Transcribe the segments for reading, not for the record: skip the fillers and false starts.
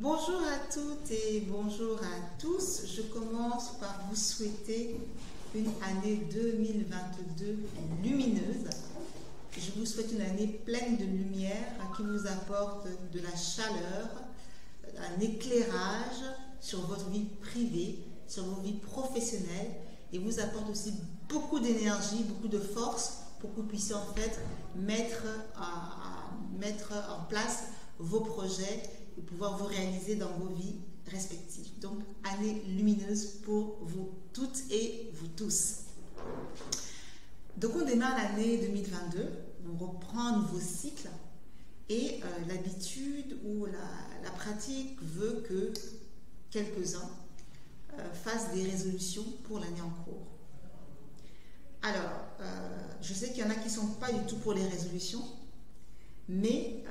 Bonjour à toutes et bonjour à tous. Je commence par vous souhaiter une année 2022 lumineuse. Je vous souhaite une année pleine de lumière qui vous apporte de la chaleur, un éclairage sur votre vie privée, sur vos vies professionnelles et vous apporte aussi beaucoup d'énergie, beaucoup de force pour que vous puissiez en fait mettre en place vos projets et pouvoir vous réaliser dans vos vies respectives. Donc, année lumineuse pour vous toutes et vous tous. Donc, on démarre l'année 2022, on reprend un nouveau cycle et l'habitude ou la pratique veut que quelques-uns fassent des résolutions pour l'année en cours. Alors, je sais qu'il y en a qui ne sont pas du tout pour les résolutions, mais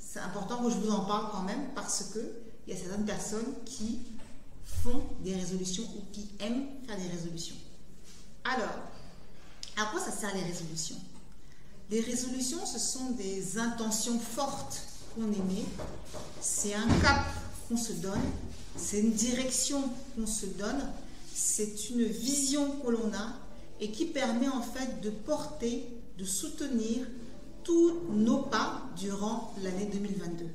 c'est important que je vous en parle quand même parce qu'il y a certaines personnes qui font des résolutions ou qui aiment faire des résolutions. Alors, à quoi ça sert les résolutions? Les résolutions, ce sont des intentions fortes qu'on émet, c'est un cap qu'on se donne, c'est une direction qu'on se donne, c'est une vision que l'on a et qui permet en fait de porter, de soutenir tous nos pas durant l'année 2022.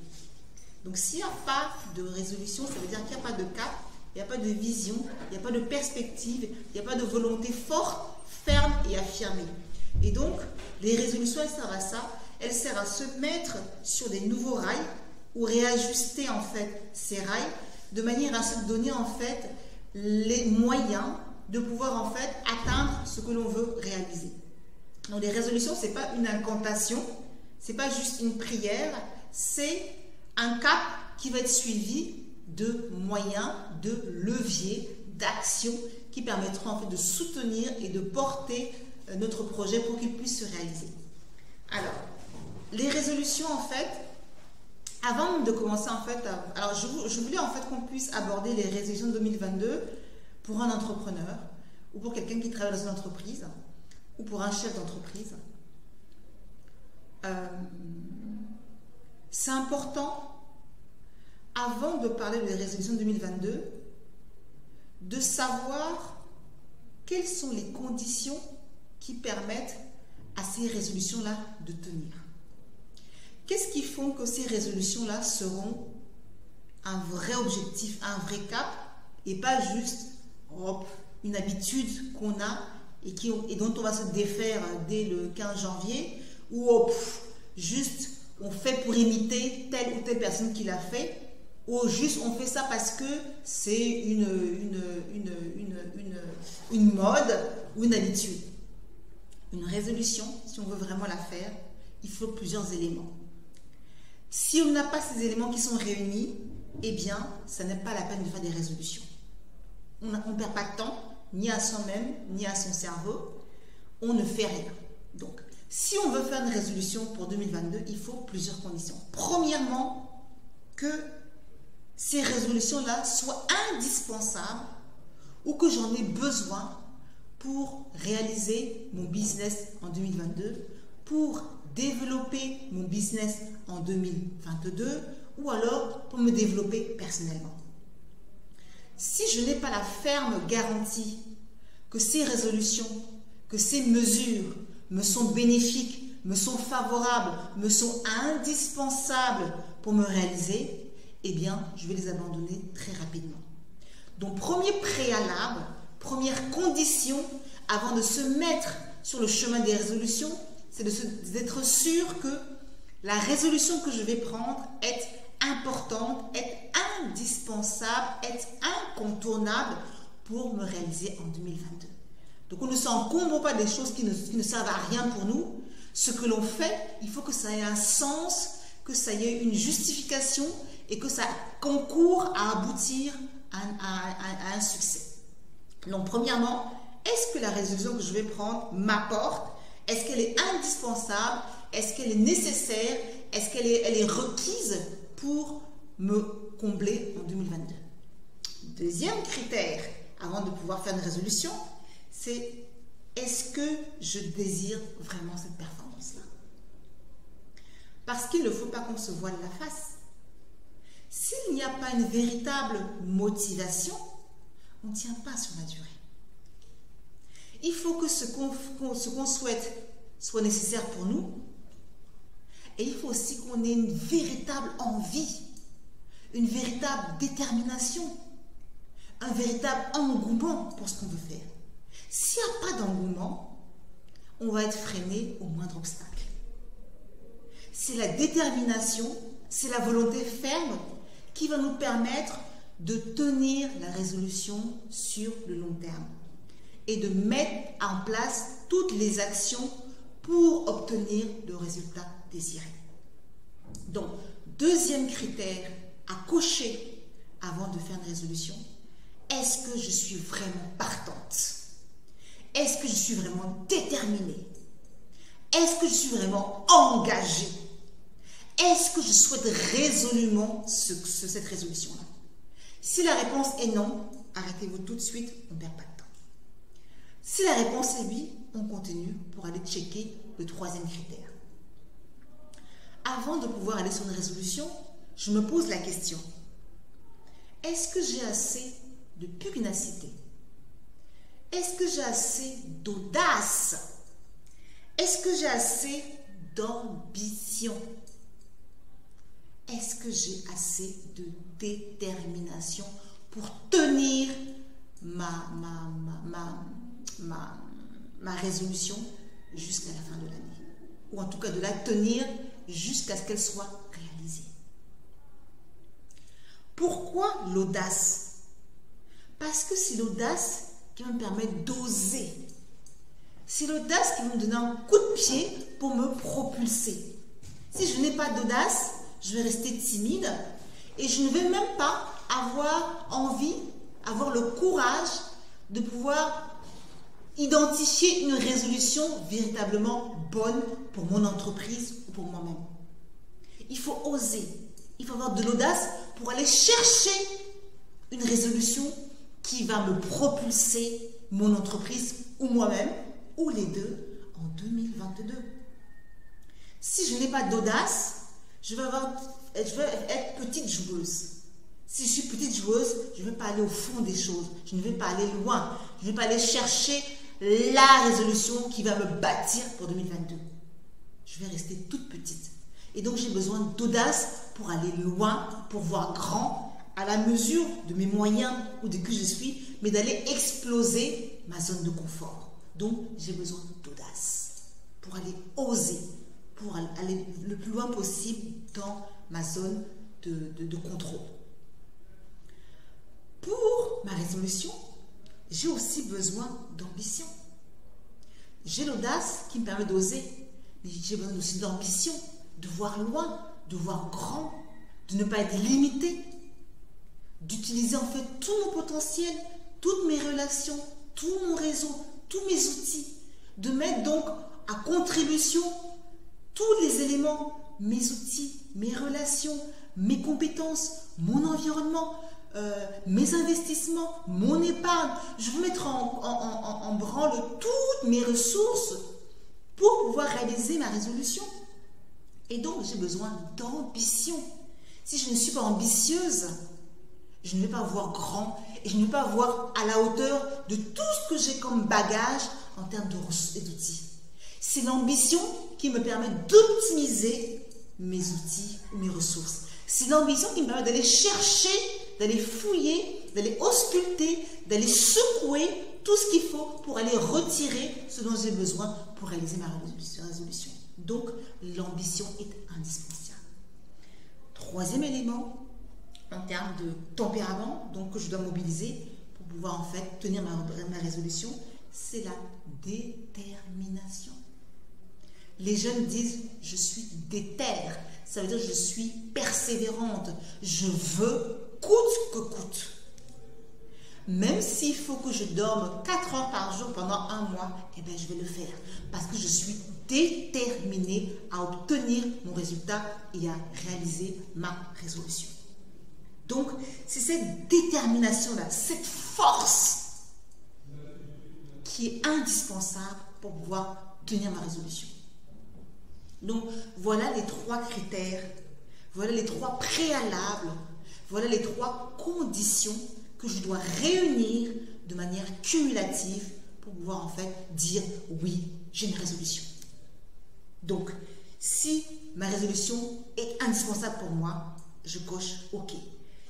Donc s'il n'y a pas de résolution, ça veut dire qu'il n'y a pas de cap, il n'y a pas de vision, il n'y a pas de perspective, il n'y a pas de volonté forte, ferme et affirmée. Et donc, les résolutions, elles servent à ça, elles servent à se mettre sur des nouveaux rails ou réajuster en fait ces rails de manière à se donner en fait les moyens de pouvoir en fait atteindre ce que l'on veut réaliser. Donc les résolutions, ce n'est pas une incantation, ce n'est pas juste une prière, c'est un cap qui va être suivi de moyens, de leviers, d'actions qui permettront en fait de soutenir et de porter notre projet pour qu'il puisse se réaliser. Alors, les résolutions en fait, avant de commencer en fait, alors je voulais en fait qu'on puisse aborder les résolutions de 2022 pour un entrepreneur ou pour quelqu'un qui travaille dans une entreprise ou pour un chef d'entreprise. C'est important, avant de parler des résolutions 2022, de savoir quelles sont les conditions qui permettent à ces résolutions-là de tenir. Qu'est-ce qui font que ces résolutions-là seront un vrai objectif, un vrai cap, et pas juste une habitude qu'on a et dont on va se défaire dès le 15 janvier, ou juste on fait pour imiter telle ou telle personne qui l'a fait, ou juste on fait ça parce que c'est une mode ou une habitude. Une résolution, si on veut vraiment la faire, il faut plusieurs éléments. Si on n'a pas ces éléments qui sont réunis, eh bien, ça n'est pas la peine de faire des résolutions. On ne perd pas de temps, ni à soi-même, ni à son cerveau. On ne fait rien. Donc, si on veut faire une résolution pour 2022, il faut plusieurs conditions. Premièrement, que ces résolutions-là soient indispensables ou que j'en ai besoin pour réaliser mon business en 2022, pour développer mon business en 2022 ou alors pour me développer personnellement. Si je n'ai pas la ferme garantie que ces résolutions, que ces mesures me sont bénéfiques, me sont favorables, me sont indispensables pour me réaliser, eh bien, je vais les abandonner très rapidement. Donc, premier préalable, première condition avant de se mettre sur le chemin des résolutions, c'est d'être sûr que la résolution que je vais prendre est importante, est indispensable, est incontournable pour me réaliser en 2022. Donc on ne s'encombre pas des choses qui ne servent à rien pour nous. Ce que l'on fait, il faut que ça ait un sens, que ça ait une justification et que ça concourt à aboutir à un succès. Donc premièrement, est-ce que la résolution que je vais prendre m'apporte? Est-ce qu'elle est indispensable? Est-ce qu'elle est nécessaire? Est-ce qu'elle est requise pour me combler en 2022? Deuxième critère, avant de pouvoir faire une résolution, c'est est-ce que je désire vraiment cette performance-là? Parce qu'il ne faut pas qu'on se voile la face. S'il n'y a pas une véritable motivation, on ne tient pas sur la durée. Il faut que ce qu'on souhaite soit nécessaire pour nous. Et il faut aussi qu'on ait une véritable envie, une véritable détermination, un véritable engouement pour ce qu'on veut faire. S'il n'y a pas d'engouement, on va être freiné au moindre obstacle. C'est la détermination, c'est la volonté ferme qui va nous permettre de tenir la résolution sur le long terme et de mettre en place toutes les actions pour obtenir le résultat désiré. Donc, deuxième critère à cocher avant de faire une résolution, est-ce que je suis vraiment partante? Est-ce que je suis vraiment déterminée? Est-ce que je suis vraiment engagée? Est-ce que je souhaite résolument cette résolution-là? Si la réponse est non, arrêtez-vous tout de suite, on ne perd pas de temps. Si la réponse est oui, on continue pour aller checker le troisième critère. Avant de pouvoir aller sur une résolution, je me pose la question, est-ce que j'ai assez de pugnacité? Est-ce que j'ai assez d'audace? Est-ce que j'ai assez d'ambition? Est-ce que j'ai assez de détermination pour tenir ma résolution jusqu'à la fin de l'année? Ou en tout cas de la tenir jusqu'à ce qu'elle soit réalisée. Pourquoi l'audace? Parce que c'est l'audace qui va me permettre d'oser. C'est l'audace qui va me donner un coup de pied pour me propulser. Si je n'ai pas d'audace, je vais rester timide et je ne vais même pas avoir envie, avoir le courage de pouvoir identifier une résolution véritablement bonne pour mon entreprise ou pour moi-même. Il faut oser, il faut avoir de l'audace pour aller chercher une résolution qui va me propulser mon entreprise ou moi-même, ou les deux, en 2022. Si je n'ai pas d'audace, je vais être petite joueuse. Si je suis petite joueuse, je ne vais pas aller au fond des choses. Je ne vais pas aller loin. Je ne vais pas aller chercher la résolution qui va me bâtir pour 2022. Je vais rester toute petite. Et donc, j'ai besoin d'audace pour aller loin, pour voir grand, à la mesure de mes moyens ou de qui je suis, mais d'aller exploser ma zone de confort. Donc, j'ai besoin d'audace pour aller oser, pour aller le plus loin possible dans ma zone de contrôle. Pour ma résolution, j'ai aussi besoin d'ambition. J'ai l'audace qui me permet d'oser, mais j'ai besoin aussi d'ambition, de voir loin, de voir grand, de ne pas être limité, d'utiliser en fait tout mon potentiel, toutes mes relations, tout mon réseau, tous mes outils, de mettre donc à contribution tous les éléments, mes outils, mes relations, mes compétences, mon environnement, mes investissements, mon épargne. Je veux mettre en branle toutes mes ressources pour pouvoir réaliser ma résolution. Et donc, j'ai besoin d'ambition. Si je ne suis pas ambitieuse, je ne vais pas voir grand et je ne vais pas voir à la hauteur de tout ce que j'ai comme bagage en termes de ressources et d'outils. C'est l'ambition qui me permet d'optimiser mes outils, mes ressources. C'est l'ambition qui me permet d'aller chercher, d'aller fouiller, d'aller ausculter, d'aller secouer tout ce qu'il faut pour aller retirer ce dont j'ai besoin pour réaliser ma résolution. Donc, l'ambition est indispensable. Troisième élément, en termes de tempérament, donc que je dois mobiliser pour pouvoir en fait tenir ma résolution, c'est la détermination. Les jeunes disent « je suis déter », ça veut dire « je suis persévérante », je veux coûte que coûte. Même s'il faut que je dorme 4 heures par jour pendant un mois, eh bien, je vais le faire parce que je suis déterminée à obtenir mon résultat et à réaliser ma résolution. Donc, c'est cette détermination-là, cette force qui est indispensable pour pouvoir tenir ma résolution. Donc, voilà les 3 critères, voilà les 3 préalables Voilà les 3 conditions que je dois réunir de manière cumulative pour pouvoir en fait dire oui, j'ai une résolution. Donc, si ma résolution est indispensable pour moi, je coche OK.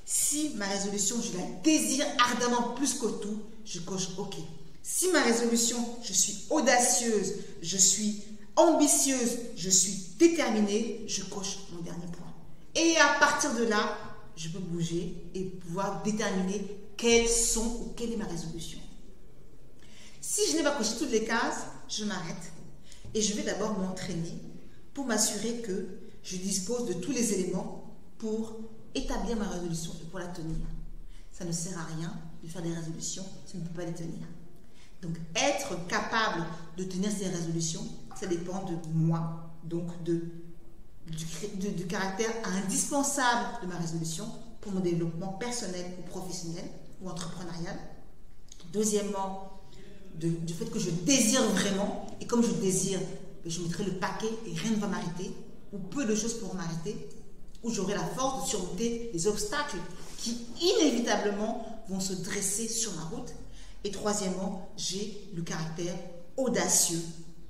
Si ma résolution, je la désire ardemment plus que tout, je coche OK. Si ma résolution, je suis audacieuse, je suis ambitieuse, je suis déterminée, je coche mon dernier point. Et à partir de là, je peux bouger et pouvoir déterminer quelle est ma résolution. Si je n'ai pas coché toutes les cases, je m'arrête et je vais d'abord m'entraîner pour m'assurer que je dispose de tous les éléments pour établir ma résolution et pour la tenir. Ça ne sert à rien de faire des résolutions si on ne peut pas les tenir. Donc, être capable de tenir ces résolutions, ça dépend de moi, donc du caractère indispensable de ma résolution pour mon développement personnel ou professionnel ou entrepreneurial. Deuxièmement, du fait que je désire vraiment, et comme je désire, je mettrai le paquet et rien ne va m'arrêter, ou peu de choses pourront m'arrêter, ou j'aurai la force de surmonter les obstacles qui inévitablement vont se dresser sur ma route. Et troisièmement, j'ai le caractère audacieux,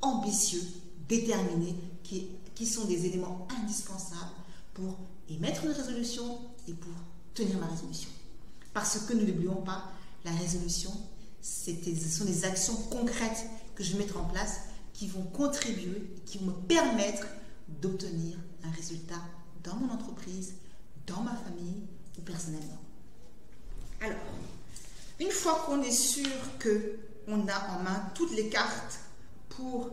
ambitieux, déterminé, qui sont des éléments indispensables pour émettre une résolution et pour tenir ma résolution. Parce que, ne l'oublions pas, la résolution, ce sont des actions concrètes que je vais mettre en place qui vont contribuer, qui vont me permettre d'obtenir un résultat dans mon entreprise, dans ma famille ou personnellement. Alors, une fois qu'on est sûr qu'on a en main toutes les cartes pour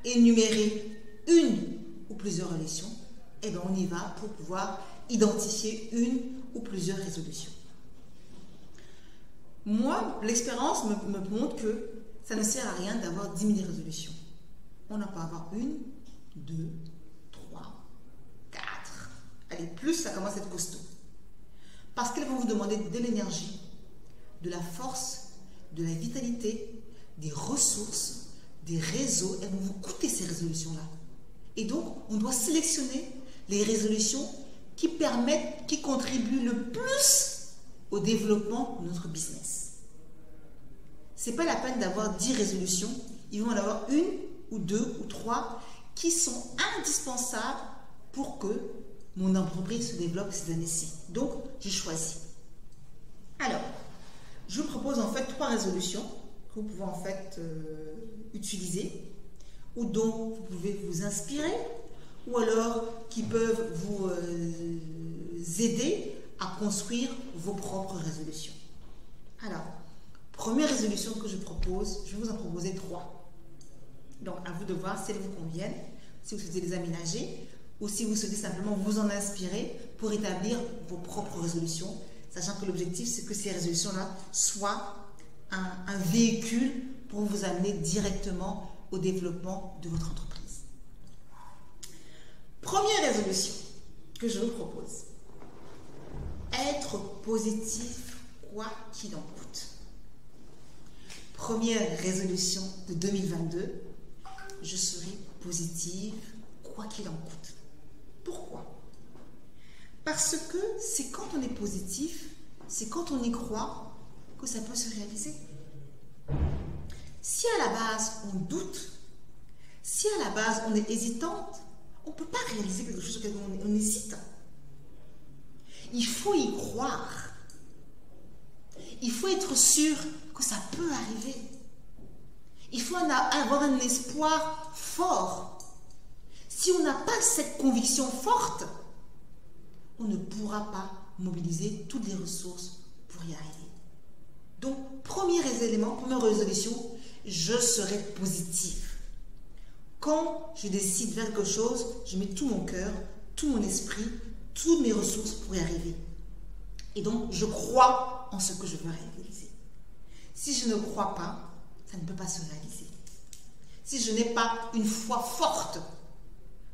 énumérer une ou plusieurs résolutions, eh bien on y va pour pouvoir identifier une ou plusieurs résolutions. Moi, l'expérience me montre que ça ne sert à rien d'avoir 10 000 résolutions. On n'a pas à avoir 1, 2, 3, 4. Allez, plus ça commence à être costaud. Parce qu'elles vont vous demander de l'énergie, de la force, de la vitalité, des ressources, des réseaux. Elles vont vous coûter ces résolutions-là. Et donc, on doit sélectionner les résolutions qui permettent, qui contribuent le plus au développement de notre business. Ce n'est pas la peine d'avoir 10 résolutions. Il va en avoir 1 ou 2 ou 3 qui sont indispensables pour que mon entreprise se développe ces années-ci. Donc, j'ai choisi. Alors, je vous propose en fait 3 résolutions que vous pouvez en fait utiliser ou dont vous pouvez vous inspirer ou alors qui peuvent vous aider à construire vos propres résolutions. Alors, première résolution que je propose, je vais vous en proposer 3. Donc, à vous de voir si elles vous conviennent, si vous souhaitez les aménager ou si vous souhaitez simplement vous en inspirer pour établir vos propres résolutions, sachant que l'objectif, c'est que ces résolutions-là soient un véhicule pour vous amener directement au développement de votre entreprise. Première résolution que je vous propose, être positif quoi qu'il en coûte. Première résolution de 2022, je serai positive quoi qu'il en coûte. Pourquoi? Parce que c'est quand on est positif, c'est quand on y croit que ça peut se réaliser. Si à la base on doute, si à la base on est hésitante, on ne peut pas réaliser quelque chose sur lequel on hésite. Il faut y croire. Il faut être sûr que ça peut arriver. Il faut avoir un espoir fort. Si on n'a pas cette conviction forte, on ne pourra pas mobiliser toutes les ressources pour y arriver. Donc, premier élément, première résolution, je serai positif. Quand je décide faire quelque chose, je mets tout mon cœur, tout mon esprit, toutes mes ressources pour y arriver. Et donc, je crois en ce que je veux réaliser. Si je ne crois pas, ça ne peut pas se réaliser. Si je n'ai pas une foi forte,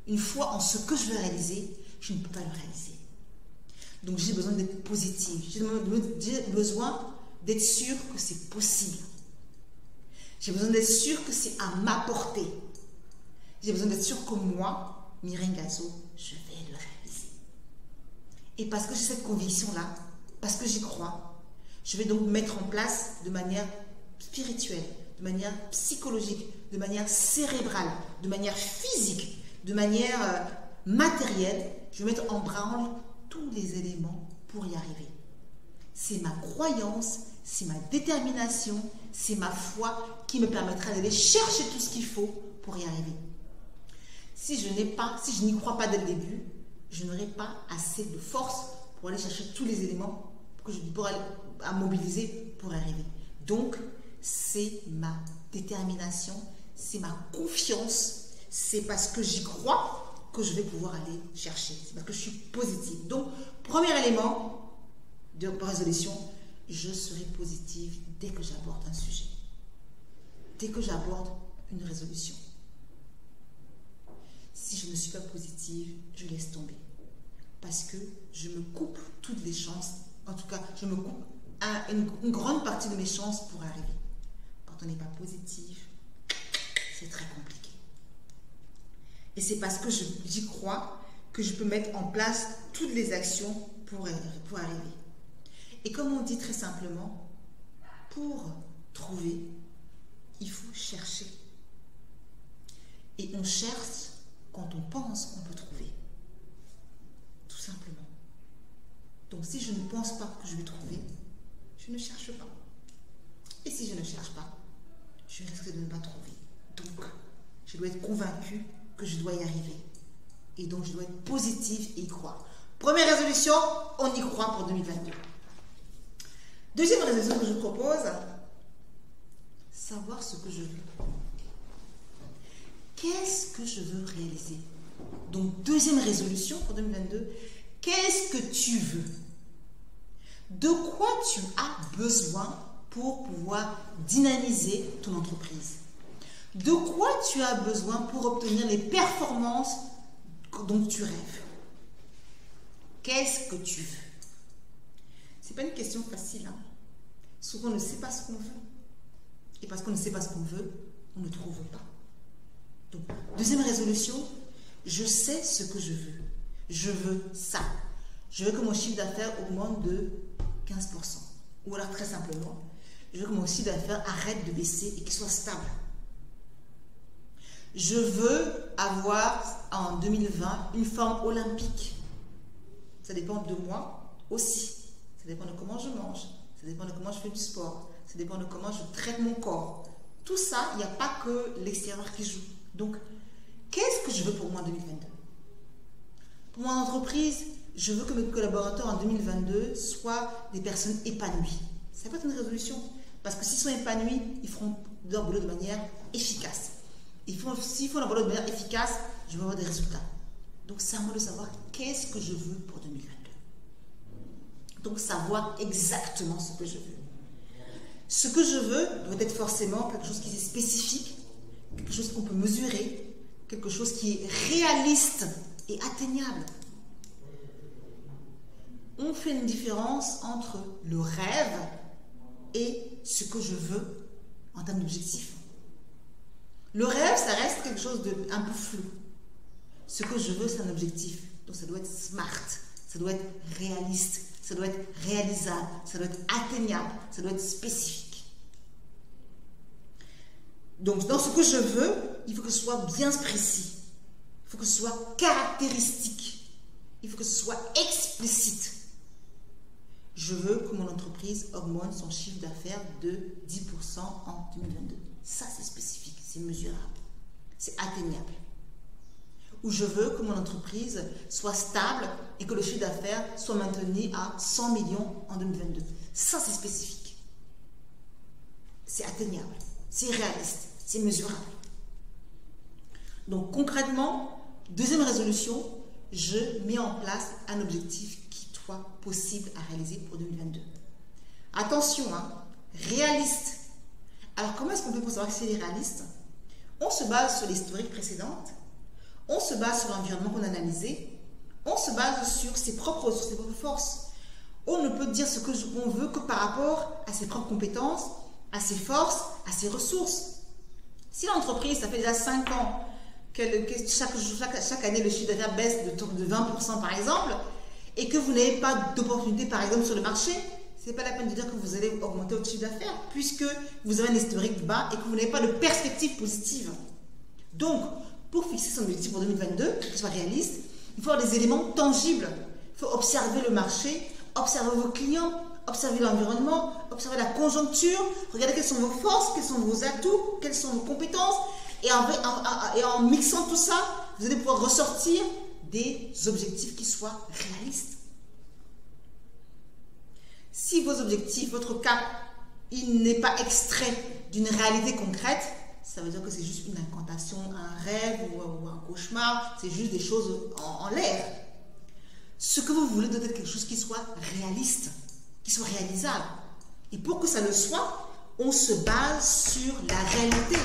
une foi en ce que je veux réaliser, je ne peux pas le réaliser. Donc, j'ai besoin d'être positive. J'ai besoin d'être sûr que c'est possible. J'ai besoin d'être sûr que c'est à ma portée. J'ai besoin d'être sûr que moi, Mireille Ngazo, je vais le réaliser. Et parce que j'ai cette conviction-là, parce que j'y crois, je vais donc mettre en place de manière spirituelle, de manière psychologique, de manière cérébrale, de manière physique, de manière matérielle, je vais mettre en branle tous les éléments pour y arriver. C'est ma croyance, c'est ma détermination, c'est ma foi qui me permettra d'aller chercher tout ce qu'il faut pour y arriver. Si je n'y crois pas dès le début, je n'aurai pas assez de force pour aller chercher tous les éléments pour aller à mobiliser pour y arriver. Donc, c'est ma détermination, c'est ma confiance, c'est parce que j'y crois que je vais pouvoir aller chercher. C'est parce que je suis positive. Donc, premier élément de résolution, je serai positive dès que j'aborde un sujet. Dès que j'aborde une résolution. Si je ne suis pas positive, je laisse tomber. Parce que je me coupe toutes les chances. En tout cas, je me coupe une grande partie de mes chances pour arriver. Quand on n'est pas positif, c'est très compliqué. Et c'est parce que j'y crois que je peux mettre en place toutes les actions pour arriver. Et comme on dit très simplement, pour trouver, il faut chercher. Et on cherche quand on pense qu'on peut trouver. Tout simplement. Donc si je ne pense pas que je vais trouver, je ne cherche pas. Et si je ne cherche pas, je risque de ne pas trouver. Donc, je dois être convaincue que je dois y arriver. Et donc, je dois être positive et y croire. Première résolution, on y croit pour 2022. Deuxième résolution que je propose, savoir ce que je veux. Qu'est-ce que je veux réaliser? Donc, deuxième résolution pour 2022, qu'est-ce que tu veux? De quoi tu as besoin pour pouvoir dynamiser ton entreprise? De quoi tu as besoin pour obtenir les performances dont tu rêves? Qu'est-ce que tu veux? Ce n'est pas une question facile. Hein? Souvent, on ne sait pas ce qu'on veut. Et parce qu'on ne sait pas ce qu'on veut, on ne trouve pas. Donc, deuxième résolution, je sais ce que je veux. Je veux ça. Je veux que mon chiffre d'affaires augmente de 15%. Ou alors, très simplement, je veux que mon chiffre d'affaires arrête de baisser et qu'il soit stable. Je veux avoir en 2020 une forme olympique. Ça dépend de moi aussi. Ça dépend de comment je mange. Ça dépend de comment je fais du sport. Ça dépend de comment je traite mon corps. Tout ça, il n'y a pas que l'extérieur qui joue. Donc, qu'est-ce que je veux pour moi en 2022? Pour mon entreprise, je veux que mes collaborateurs en 2022 soient des personnes épanouies. Ça peut être une résolution. Parce que s'ils sont épanouis, ils feront leur boulot de manière efficace. S'ils font leur boulot de manière efficace, je vais avoir des résultats. Donc, c'est à moi de savoir qu'est-ce que je veux pour 2022. Donc, savoir exactement ce que je veux. Ce que je veux doit être forcément quelque chose qui est spécifique, quelque chose qu'on peut mesurer, quelque chose qui est réaliste et atteignable. On fait une différence entre le rêve et ce que je veux en termes d'objectifs. Le rêve, ça reste quelque chose d'un peu flou. Ce que je veux, c'est un objectif. Donc ça doit être smart, ça doit être réaliste, ça doit être réalisable, ça doit être atteignable, ça doit être spécifique. Donc dans ce que je veux, il faut que ce soit bien précis. Il faut que ce soit caractéristique. Il faut que ce soit explicite. Je veux que mon entreprise augmente son chiffre d'affaires de 10% en 2022. Ça, c'est spécifique, c'est mesurable, c'est atteignable. Ou je veux que mon entreprise soit stable et que le chiffre d'affaires soit maintenu à 100 millions en 2022. Ça, c'est spécifique. C'est atteignable, c'est réaliste, c'est mesurable. Donc, concrètement, deuxième résolution, je mets en place un objectif qui soit possible à réaliser pour 2022. Attention, hein, réaliste. Alors, comment est-ce qu'on peut savoir que c'est réaliste? On se base sur l'historique précédente, on se base sur l'environnement qu'on a analysé, on se base sur ses propres forces. On ne peut dire ce qu'on veut que par rapport à ses propres compétences, à ses forces, à ses ressources. Si l'entreprise, ça fait déjà 5 ans que chaque année le chiffre d'affaires baisse de 20% par exemple, et que vous n'avez pas d'opportunité, par exemple, sur le marché, ce n'est pas la peine de dire que vous allez augmenter votre chiffre d'affaires, puisque vous avez un historique bas et que vous n'avez pas de perspective positive. Donc, pour fixer son objectif pour 2022, qu'il soit réaliste, il faut avoir des éléments tangibles. Il faut observer le marché, observer vos clients, observer l'environnement, observer la conjoncture, regardez quelles sont vos forces, quels sont vos atouts, quelles sont vos compétences, et en mixant tout ça, vous allez pouvoir ressortir des objectifs qui soient réalistes. Si vos objectifs, votre cap, il n'est pas extrait d'une réalité concrète, ça veut dire que c'est juste une incantation, un rêve ou un cauchemar, c'est juste des choses en l'air. Ce que vous voulez doit être quelque chose qui soit réaliste, qui soit réalisable. Et pour que ça le soit, on se base sur la réalité.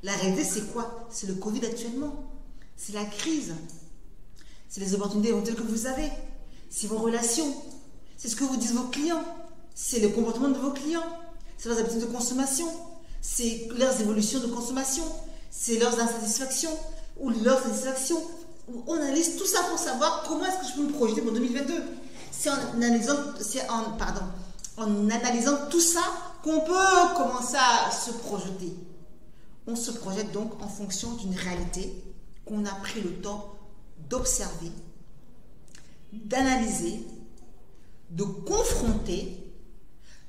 La réalité, c'est quoi? C'est le Covid actuellement. C'est la crise. C'est les opportunités éventuelles que vous avez. C'est vos relations. C'est ce que vous disent vos clients. C'est le comportement de vos clients. C'est leurs habitudes de consommation. C'est leurs évolutions de consommation. C'est leurs insatisfactions ou leurs satisfactions. On analyse tout ça pour savoir comment est-ce que je peux me projeter pour 2022. C'est en analysant tout ça qu'on peut commencer à se projeter. On se projette donc en fonction d'une réalité qu'on a pris le temps d'observer, d'analyser, de confronter,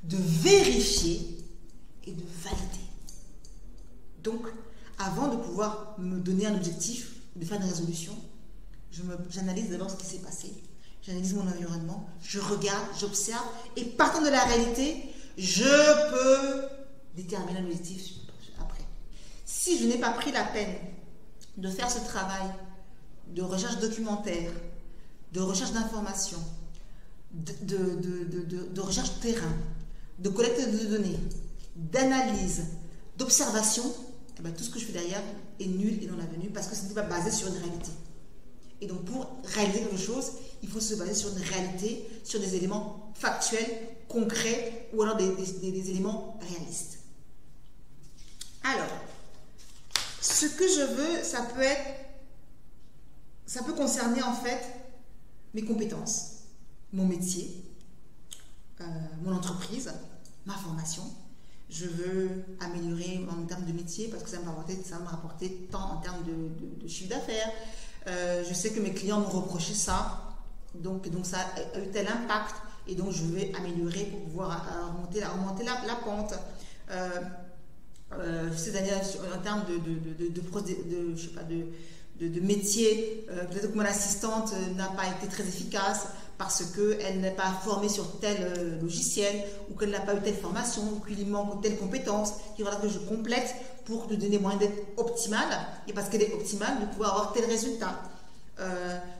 de vérifier et de valider. Donc, avant de pouvoir me donner un objectif, de faire des résolutions, j'analyse d'abord ce qui s'est passé, j'analyse mon environnement, je regarde, j'observe, et partant de la réalité, je peux déterminer un objectif après. Si je n'ai pas pris la peine de faire ce travail de recherche documentaire, de recherche d'informations, de recherche de terrain, de collecte de données, d'analyse, d'observation, eh bien, tout ce que je fais derrière est nul et non avenu parce que ce n'est pas basé sur une réalité. Et donc pour réaliser quelque chose, il faut se baser sur une réalité, sur des éléments factuels, concrets ou alors des éléments réalistes. Alors, ce que je veux, ça peut concerner en fait mes compétences, mon métier, mon entreprise, ma formation. Je veux améliorer en termes de métier parce que ça va me rapporter tant en termes de chiffre d'affaires. Je sais que mes clients m'ont reproché ça, donc ça a eu tel impact et donc je vais améliorer pour pouvoir remonter la pente. Cette année, en termes de métier, peut-être que mon assistante n'a pas été très efficace parce qu'elle n'est pas formée sur tel logiciel ou qu'elle n'a pas eu telle formation ou qu'il lui manque telle compétence. Il faudra que je complète pour lui donner moyen d'être optimale et parce qu'elle est optimale, de pouvoir avoir tel résultat.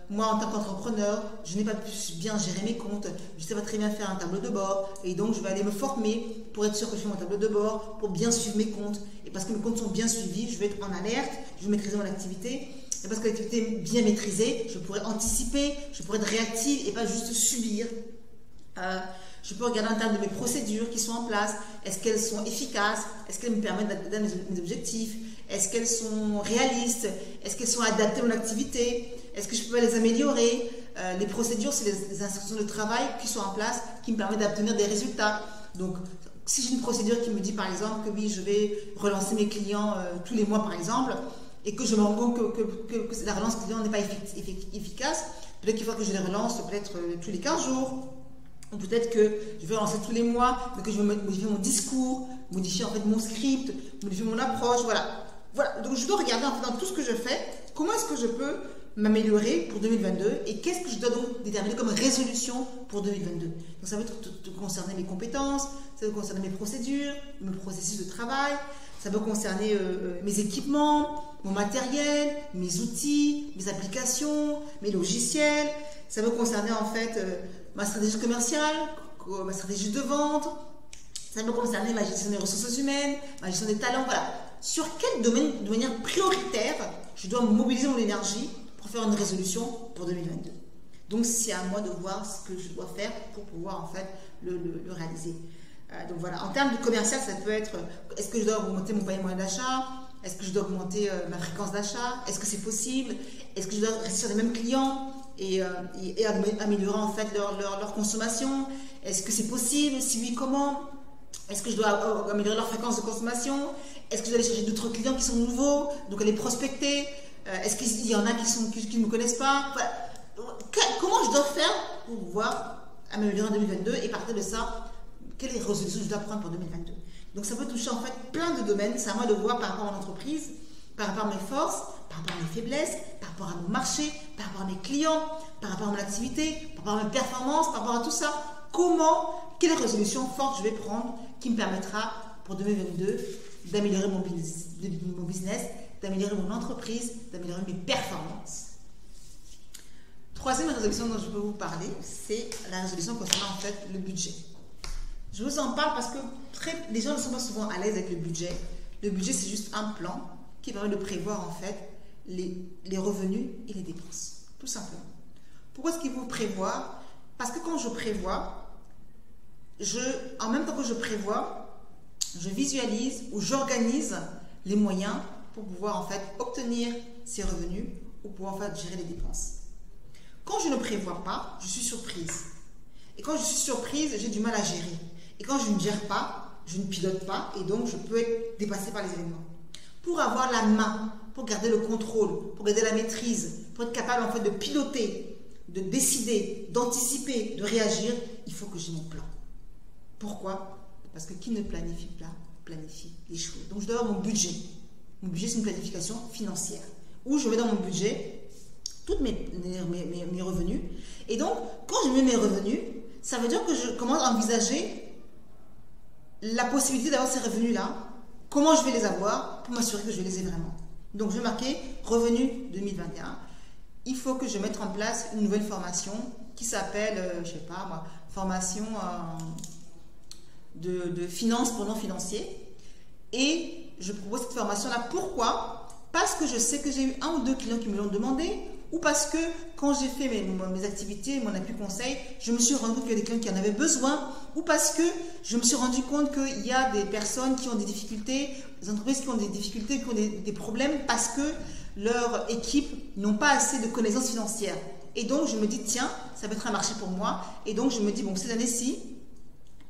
Moi, en tant qu'entrepreneur, je n'ai pas pu bien gérer mes comptes, je ne sais pas très bien faire un tableau de bord et donc je vais aller me former pour être sûr que je fais mon tableau de bord, pour bien suivre mes comptes. Et parce que mes comptes sont bien suivis, je vais être en alerte, je vais maîtriser mon activité. Et parce que l'activité est bien maîtrisée, je pourrais anticiper, je pourrais être réactive et pas juste subir. Je peux regarder en termes de mes procédures qui sont en place. Est-ce qu'elles sont efficaces? Est-ce qu'elles me permettent d'atteindre mes objectifs? Est-ce qu'elles sont réalistes? Est-ce qu'elles sont adaptées à mon activité? Est-ce que je peux les améliorer? Les procédures, c'est les instructions de travail qui sont en place, qui me permettent d'obtenir des résultats. Donc, si j'ai une procédure qui me dit par exemple que oui, je vais relancer mes clients tous les mois par exemple, et que je me rends compte que la relance client n'est pas efficace, peut-être qu'il faut que je les relance peut-être tous les 15 jours, ou peut-être que je vais relancer tous les mois, mais que je vais modifier mon discours, modifier en fait mon script, modifier mon approche, voilà. Donc je dois regarder en fait dans tout ce que je fais, comment est-ce que je peux m'améliorer pour 2022 et qu'est-ce que je dois donc déterminer comme résolution pour 2022. Donc ça va concerner mes compétences, ça va concerner mes procédures, mes processus de travail, ça peut concerner mes équipements, mon matériel, mes outils, mes applications, mes logiciels. Ça peut concerner en fait ma stratégie commerciale, ma stratégie de vente. Ça peut concerner ma gestion des ressources humaines, ma gestion des talents. Voilà. Sur quel domaine, de manière prioritaire, je dois mobiliser mon énergie pour faire une résolution pour 2022. Donc c'est à moi de voir ce que je dois faire pour pouvoir en fait le réaliser. Donc voilà, en termes de commercial, ça peut être, est-ce que je dois augmenter mon panier moyen d'achat? Est-ce que je dois augmenter ma fréquence d'achat? Est-ce que c'est possible? Est-ce que je dois rester sur les mêmes clients? et améliorer en fait leur consommation? Est-ce que c'est possible? Si oui, comment? Est-ce que je dois améliorer leur fréquence de consommation? Est-ce que je dois aller chercher d'autres clients qui sont nouveaux, donc aller prospecter? Est-ce qu'il y en a qui ne me connaissent pas? Enfin, comment je dois faire pour pouvoir améliorer en 2022 et partir de ça, quelles résolutions je dois prendre pour 2022? Donc ça peut toucher en fait plein de domaines. C'est à moi de voir par rapport à mon entreprise, par rapport à mes forces, par rapport à mes faiblesses, par rapport à mon marché, par rapport à mes clients, par rapport à mon activité, par rapport à mes performances, par rapport à tout ça. Quelle résolution forte je vais prendre qui me permettra pour 2022 d'améliorer mon business, d'améliorer mon entreprise, d'améliorer mes performances. Troisième résolution dont je peux vous parler, c'est la résolution concernant en fait le budget. Je vous en parle parce que les gens ne sont pas souvent à l'aise avec le budget. Le budget, c'est juste un plan qui permet de prévoir en fait les revenus et les dépenses, tout simplement. Pourquoi est-ce qu'il faut prévoir? Parce que quand je prévois, en même temps que je prévois, je visualise ou j'organise les moyens pour pouvoir en fait obtenir ces revenus ou pouvoir en fait gérer les dépenses. Quand je ne prévois pas, je suis surprise. Et quand je suis surprise, j'ai du mal à gérer. Et quand je ne gère pas, je ne pilote pas et donc je peux être dépassée par les événements. Pour avoir la main, pour garder le contrôle, pour garder la maîtrise, pour être capable en fait de piloter, de décider, d'anticiper, de réagir, il faut que j'ai mon plan. Pourquoi? Parce que qui ne planifie pas, planifie les choses. Donc je dois avoir mon budget. Mon budget, c'est une planification financière où je mets dans mon budget tous mes revenus. Et donc, quand je mets mes revenus, ça veut dire que je commence à envisager la possibilité d'avoir ces revenus-là, comment je vais les avoir pour m'assurer que je les ai vraiment. Donc, je vais marquer revenus 2021. Il faut que je mette en place une nouvelle formation qui s'appelle, je ne sais pas moi, formation de finances pour non-financiers. Et je propose cette formation-là. Pourquoi? Parce que je sais que j'ai eu 1 ou 2 clients qui me l'ont demandé, ou parce que quand j'ai fait mes activités, mon appui conseil, je me suis rendu compte qu'il y a des clients qui en avaient besoin, ou parce que je me suis rendu compte qu'il y a des personnes qui ont des difficultés, des entreprises qui ont des difficultés, qui ont des problèmes parce que leur équipe n'ont pas assez de connaissances financières. Et donc je me dis, tiens, ça peut être un marché pour moi. Et donc je me dis, bon, cette année-ci,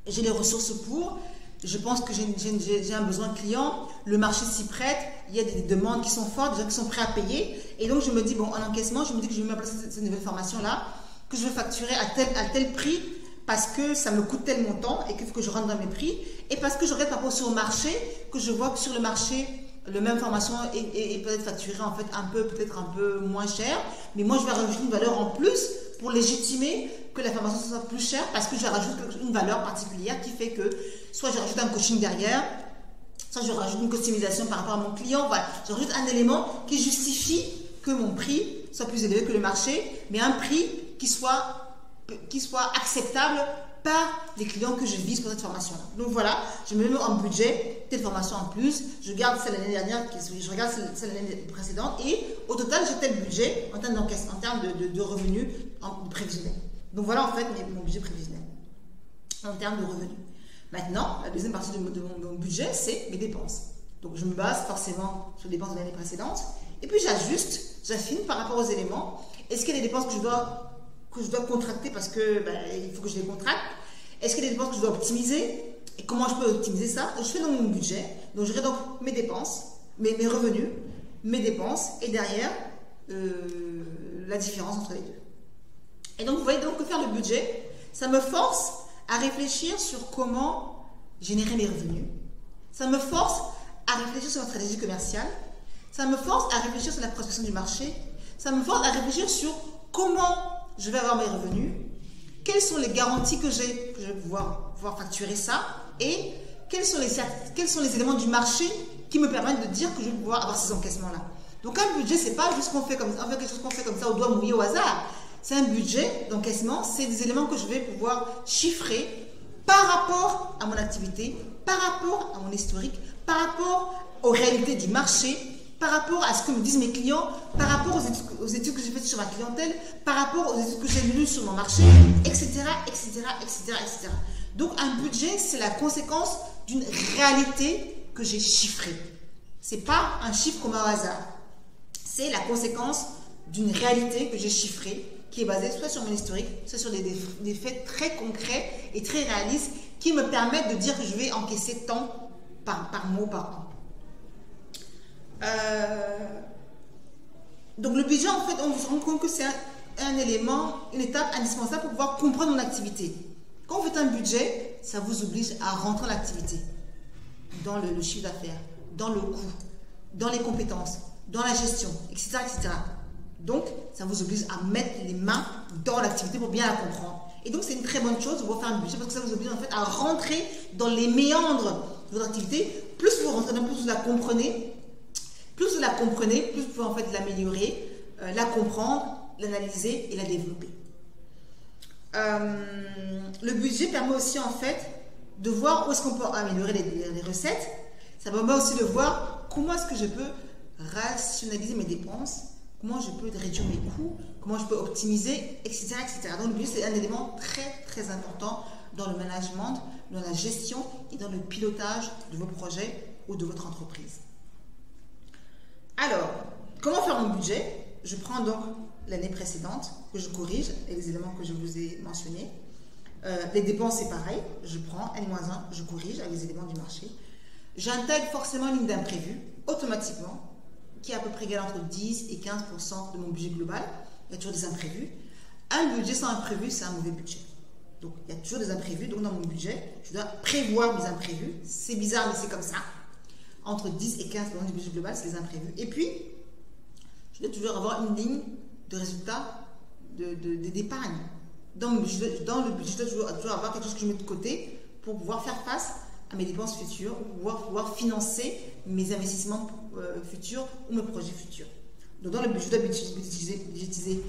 j'ai les ressources pour, je pense que j'ai un besoin client, le marché s'y prête, il y a des demandes qui sont fortes, des gens qui sont prêts à payer. Et donc, je me dis, bon, en encaissement, je me dis que je vais mettre en place cette nouvelle formation-là, que je vais facturer à tel prix parce que ça me coûte tel montant et qu'il faut que je rentre dans mes prix. Et parce que je regarde par rapport sur le marché, que je vois que sur le marché, la même formation est peut-être facturée en fait peut-être un peu moins cher. Mais moi, je vais rajouter une valeur en plus pour légitimer que la formation soit plus chère parce que je rajoute une valeur particulière qui fait que soit je rajoute un coaching derrière, soit je rajoute une customisation par rapport à mon client. Voilà, je rajoute un élément qui justifie que mon prix soit plus élevé que le marché, mais un prix qui soit acceptable par les clients que je vise pour cette formation-là. Donc voilà, je me mets en budget, telle formation en plus, je garde celle de l'année dernière, je regarde celle de l'année précédente, et au total, j'ai tel budget en termes de revenus prévisionnels. Donc voilà en fait mon budget prévisionnel en termes de revenus. Maintenant, la deuxième partie de mon budget, c'est mes dépenses. Donc je me base forcément sur les dépenses de l'année précédente, et puis j'affine par rapport aux éléments. Est-ce qu'il y a des dépenses que je dois contracter parce que il faut que je les contracte? Est-ce qu'il y a des dépenses que je dois optimiser? Et comment je peux optimiser ça? Donc, je fais dans mon budget. Donc je regarde donc mes dépenses, mes revenus, mes dépenses, et derrière la différence entre les deux. Et donc vous voyez donc que faire le budget, ça me force à réfléchir sur comment générer mes revenus. Ça me force à réfléchir sur la stratégie commerciale. Ça me force à réfléchir sur la prospection du marché. Ça me force à réfléchir sur comment je vais avoir mes revenus, quelles sont les garanties que j'ai, que je vais pouvoir facturer ça, et quels sont les éléments du marché qui me permettent de dire que je vais pouvoir avoir ces encaissements-là. Donc un budget, c'est pas juste quelque chose qu'on fait comme ça au doigt mouillé au hasard. C'est un budget d'encaissement, c'est des éléments que je vais pouvoir chiffrer par rapport à mon activité, par rapport à mon historique, par rapport aux réalités du marché, par rapport à ce que me disent mes clients, par rapport aux études que j'ai faites sur ma clientèle, par rapport aux études que j'ai lues sur mon marché, etc., etc., etc., etc. Donc un budget, c'est la conséquence d'une réalité que j'ai chiffrée. Ce n'est pas un chiffre comme un hasard. C'est la conséquence d'une réalité que j'ai chiffrée, qui est basé soit sur mon historique, soit sur des faits très concrets et très réalistes qui me permettent de dire que je vais encaisser tant par mois par an. Donc le budget, en fait, on se rend compte que c'est un élément, une étape indispensable pour pouvoir comprendre mon activité. Quand vous faites un budget, ça vous oblige à rentrer l'activité dans le chiffre d'affaires, dans le coût, dans les compétences, dans la gestion, etc., etc. Donc, ça vous oblige à mettre les mains dans l'activité pour bien la comprendre. Et donc, c'est une très bonne chose de vous faire un budget parce que ça vous oblige en fait à rentrer dans les méandres de votre activité. Plus vous rentrez dedans, plus vous la comprenez. Plus vous la comprenez, plus vous pouvez en fait l'améliorer, la comprendre, l'analyser et la développer. Le budget permet aussi en fait de voir où est-ce qu'on peut améliorer les recettes. Ça permet aussi de voir comment est-ce que je peux rationaliser mes dépenses, comment je peux réduire mes coûts, comment je peux optimiser, etc. etc. Donc le budget c'est un élément très très important dans le management, dans la gestion et dans le pilotage de vos projets ou de votre entreprise. Alors, comment faire mon budget? Je prends donc l'année précédente que je corrige et les éléments que je vous ai mentionnés. Les dépenses, c'est pareil. Je prends N-1, je corrige avec les éléments du marché. J'intègre forcément une ligne d'imprévu automatiquement qui est à peu près égale entre 10 et 15% de mon budget global. Il y a toujours des imprévus. Un budget sans imprévu, c'est un mauvais budget. Donc, il y a toujours des imprévus. Donc, dans mon budget, je dois prévoir mes imprévus. C'est bizarre, mais c'est comme ça. Entre 10 et 15% du budget global, c'est les imprévus. Et puis, je dois toujours avoir une ligne de résultats d'épargne. Dans le budget, je dois toujours avoir quelque chose que je mets de côté pour pouvoir faire face à mes dépenses futures, pour pouvoir financer mes investissements futurs ou mes projets futurs. Donc, dans le budget, je dois budgétiser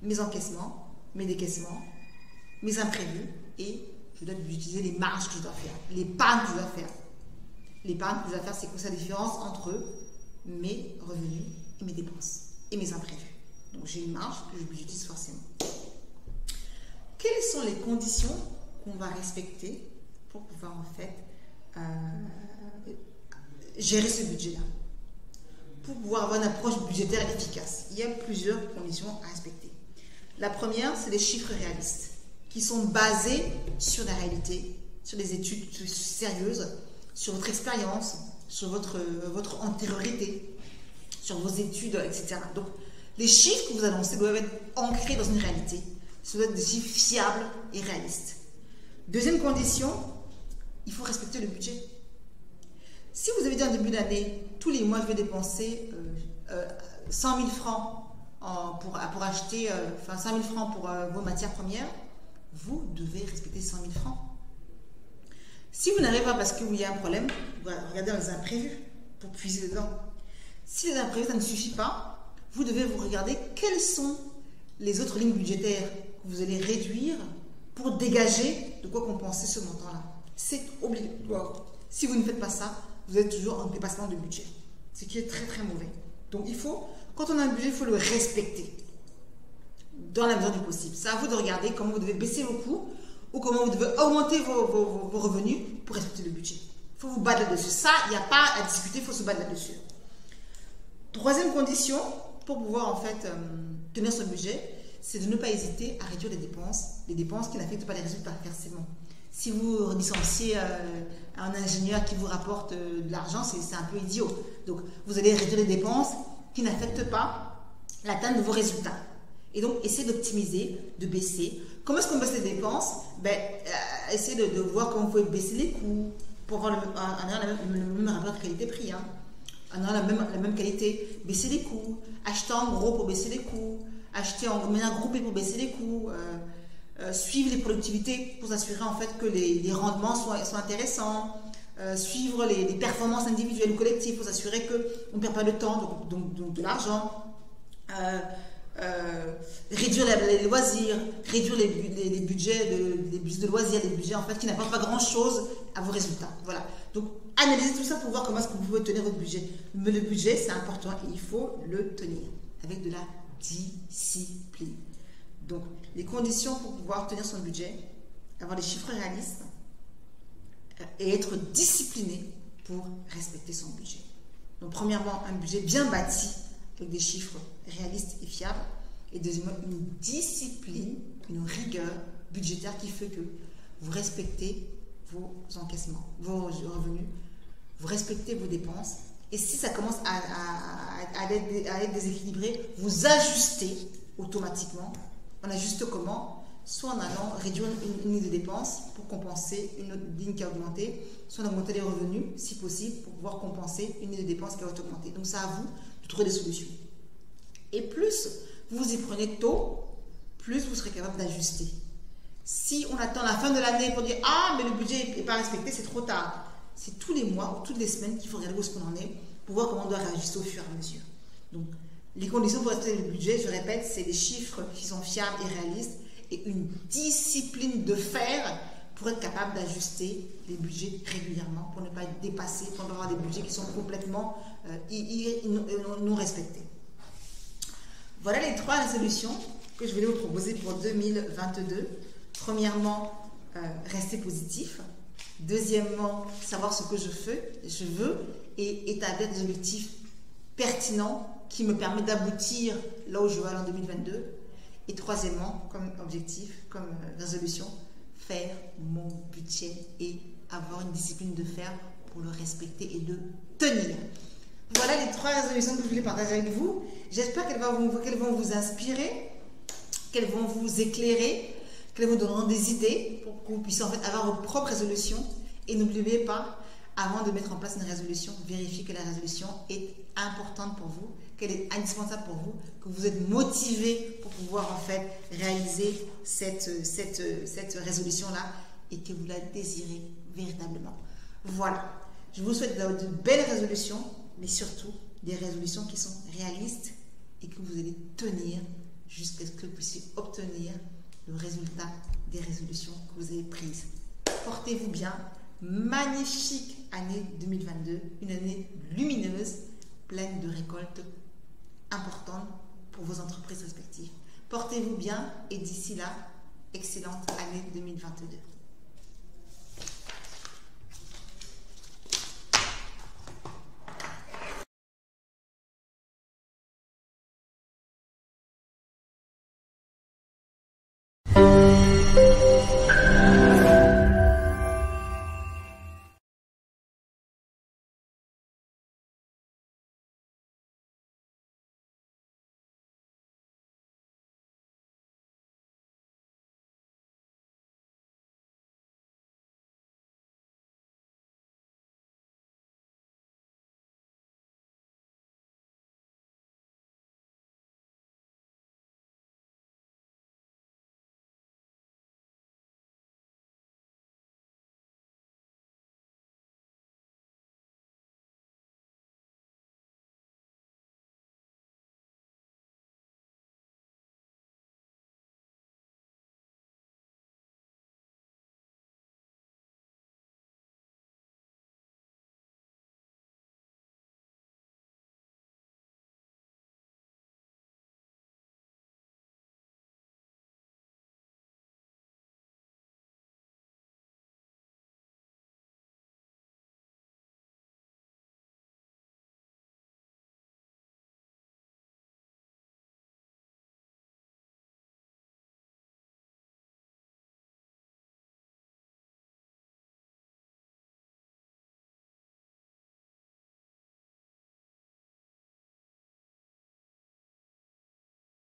mes encaissements, mes décaissements, mes imprévus et je dois budgétiser les marges que je dois faire, l'épargne que je dois faire. L'épargne que je dois faire, c'est quoi la différence entre mes revenus et mes dépenses et mes imprévus. Donc, j'ai une marge que je budgétise forcément. Quelles sont les conditions qu'on va respecter pour pouvoir en fait gérer ce budget-là? Pour pouvoir avoir une approche budgétaire efficace, il y a plusieurs conditions à respecter. La première, c'est des chiffres réalistes qui sont basés sur la réalité, sur des études sérieuses, sur votre expérience, sur votre antériorité, sur vos études, etc. Donc, les chiffres que vous annoncez doivent être ancrés dans une réalité. Ce doivent être des chiffres fiables et réalistes. Deuxième condition, il faut respecter le budget. Si vous avez dit en début d'année, tous les mois, je vais dépenser 100 000 francs pour acheter, 100 000 francs pour vos matières premières, vous devez respecter 100 000 francs. Si vous n'arrivez pas parce qu'il y a un problème, regardez les imprévus pour puiser dedans. Si les imprévus, ça ne suffit pas, vous devez vous regarder quelles sont les autres lignes budgétaires que vous allez réduire pour dégager de quoi compenser ce montant-là. C'est obligatoire. Si vous ne faites pas ça, vous êtes toujours en dépassement de budget, ce qui est très très mauvais. Donc il faut, quand on a un budget, il faut le respecter dans la mesure du possible. C'est à vous de regarder comment vous devez baisser vos coûts ou comment vous devez augmenter vos revenus pour respecter le budget. Il faut vous battre là-dessus. Ça, il n'y a pas à discuter, il faut se battre là-dessus. Troisième condition, pour pouvoir en fait tenir son budget, c'est de ne pas hésiter à réduire les dépenses qui n'affectent pas les résultats forcément. Si vous licenciez un ingénieur qui vous rapporte de l'argent, c'est un peu idiot. Donc, vous allez réduire les dépenses qui n'affectent pas l'atteinte de vos résultats. Et donc, essayez d'optimiser, de baisser. Comment est-ce qu'on baisse les dépenses? Essayez de voir comment vous pouvez baisser les coûts pour avoir le même rapport qualité-prix. En ayant la même qualité, baisser les coûts, acheter en gros pour baisser les coûts, acheter en manière groupée pour baisser les coûts, suivre les productivités pour s'assurer en fait que les rendements soient intéressants, suivre les performances individuelles ou collectives pour s'assurer qu'on ne perd pas de temps, donc de l'argent, réduire les loisirs, réduire les budgets de loisirs, les budgets en fait qui n'apportent pas grand chose à vos résultats. Voilà. Donc analysez tout ça pour voir comment est-ce que vous pouvez tenir votre budget. Mais le budget c'est important et il faut le tenir avec de la discipline. Donc les conditions pour pouvoir tenir son budget, avoir des chiffres réalistes et être discipliné pour respecter son budget. Donc premièrement un budget bien bâti avec des chiffres réalistes et fiables. Et deuxièmement, une discipline, une rigueur budgétaire qui fait que vous respectez vos encaissements, vos revenus, vous respectez vos dépenses. Et si ça commence à être déséquilibré, vous ajustez automatiquement. On ajuste comment? Soit en allant réduire une ligne de dépenses pour compenser une autre ligne qui a augmenté, soit en augmenter les revenus, si possible, pour pouvoir compenser une ligne de dépenses qui a augmenté. Donc, c'est à vous de trouver des solutions. Et plus vous y prenez tôt, plus vous serez capable d'ajuster. Si on attend la fin de l'année pour dire « Ah, mais le budget n'est pas respecté, c'est trop tard », c'est tous les mois ou toutes les semaines qu'il faut regarder où ce qu'on en est pour voir comment on doit réajuster au fur et à mesure. Donc, les conditions pour respecter le budget, je répète, c'est des chiffres qui sont fiables et réalistes et une discipline de fer pour être capable d'ajuster les budgets régulièrement, pour ne pas être dépassé, pour avoir des budgets qui sont complètement non respectés. Voilà les 3 résolutions que je voulais vous proposer pour 2022. Premièrement, rester positif. Deuxièmement, savoir ce que je veux et établir des objectifs pertinents qui me permettent d'aboutir là où je veux aller en 2022. Et troisièmement, comme objectif, comme résolution, faire mon budget et avoir une discipline de faire pour le respecter et le tenir. Voilà les 3 résolutions que je voulais partager avec vous. J'espère qu'elles vont vous inspirer, qu'elles vont vous éclairer, qu'elles vous donneront des idées pour que vous puissiez en fait avoir vos propres résolutions. Et n'oubliez pas, avant de mettre en place une résolution, vérifiez que la résolution est importante pour vous, qu'elle est indispensable pour vous, que vous êtes motivé pour pouvoir en fait réaliser cette résolution-là et que vous la désirez véritablement. Voilà, je vous souhaite de belles résolutions, mais surtout des résolutions qui sont réalistes et que vous allez tenir jusqu'à ce que vous puissiez obtenir le résultat des résolutions que vous avez prises. Portez-vous bien. Magnifique année 2022, une année lumineuse, pleine de récoltes importantes pour vos entreprises respectives. Portez-vous bien et d'ici là, excellente année 2022.